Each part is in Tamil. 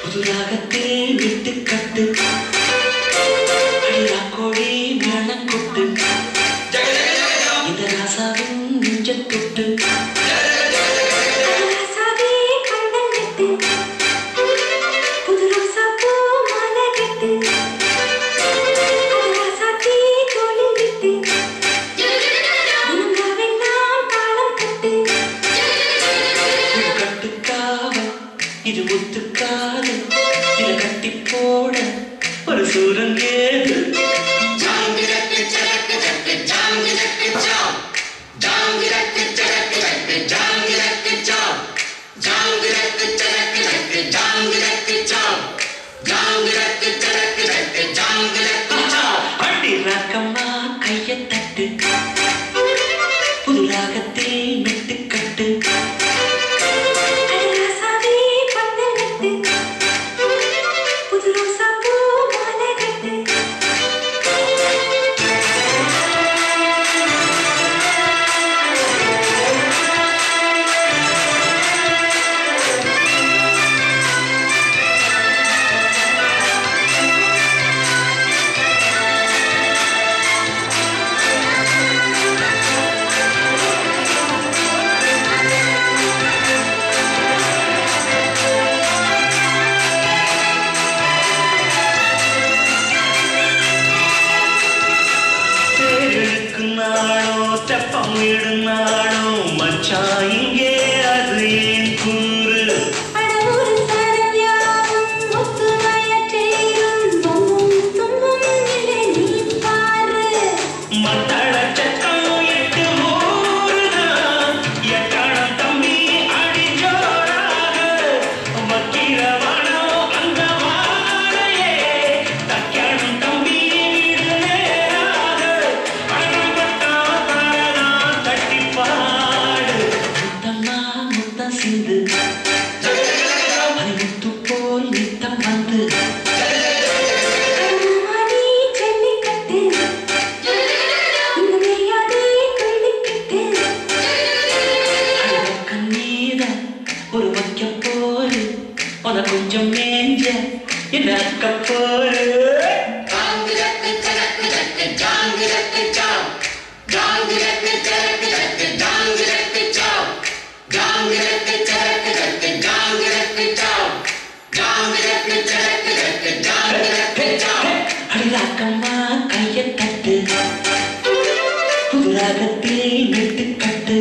புது ராகத்தில் விட்டு கட்டு அடிரா கோழி மேளம் கொட்டு இந்த ராசாவின் நெஞ்ச தொட்டு இது ஒத்துக்காது இத கட்டி போட ஒரு சூரன் ஏது அடி ராக்கம்மா கைய தட்டு புது ராகத்தில் மெட்டு கட்டு மச்சான் இங்கே அது ஏன் கூறு மத்தள சட்டம் எட்டு ஊருதான் எட்டாளம் தம்பி அடி ஜோராக வக்கிரவானம் அந்த வாழையே தக்காளம் தம்பி வீடு நேராக அழகட்டா தரனா தட்டிப்பா சிந்து முத்து போல் நித்தம் வந்து கண்ணீரன் ஒரு வைக்க போரு உன கொஞ்சம் மேஞ்ச என்ன அக்க போரு அடிராக்கம்மா கைய தட்டு புது ராகத்தில் மெட்டு கட்டு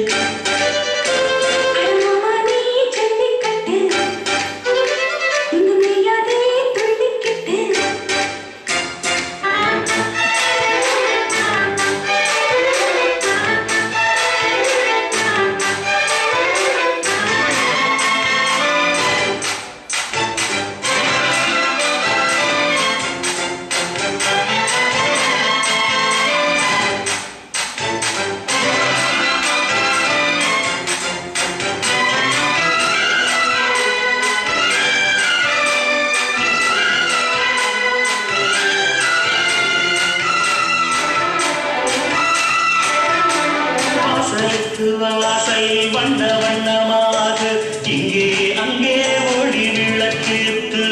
வாசை வண்ண வண்ணமாக இங்கே அங்கே ஒளி விளக்கேத்து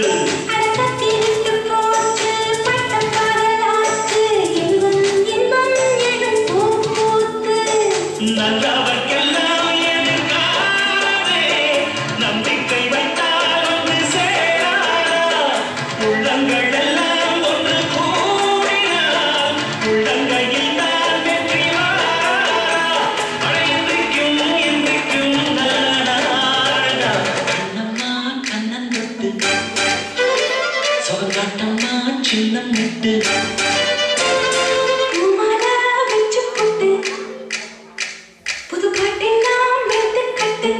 நல்லவர்க்கெல்லாம் எதிர்காலே நம்பிக்கை வைத்தால் ஒன்று சேராதா உள்ளங்கள் எல்லாம் ஒன்று கூடினால் உள்ளங்கையில் தான் வெற்றி சொகங்காட்டம்மா சின்னம் விட்டு புது பாட்டெல்லாம் வெட்டு கட்டு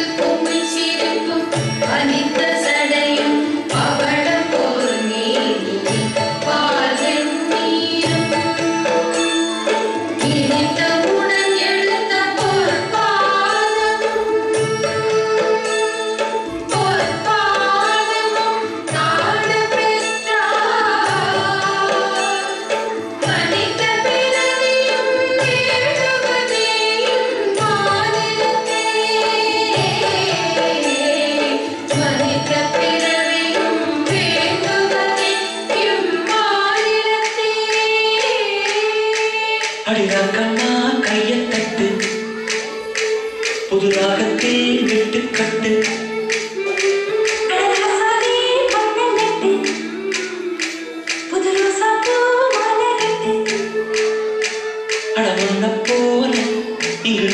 Oh கண்ணா கையத்தட்டு புது ராகத்தில் வெட்டுக்கட்டு அட ஒன்ன போல இங்கு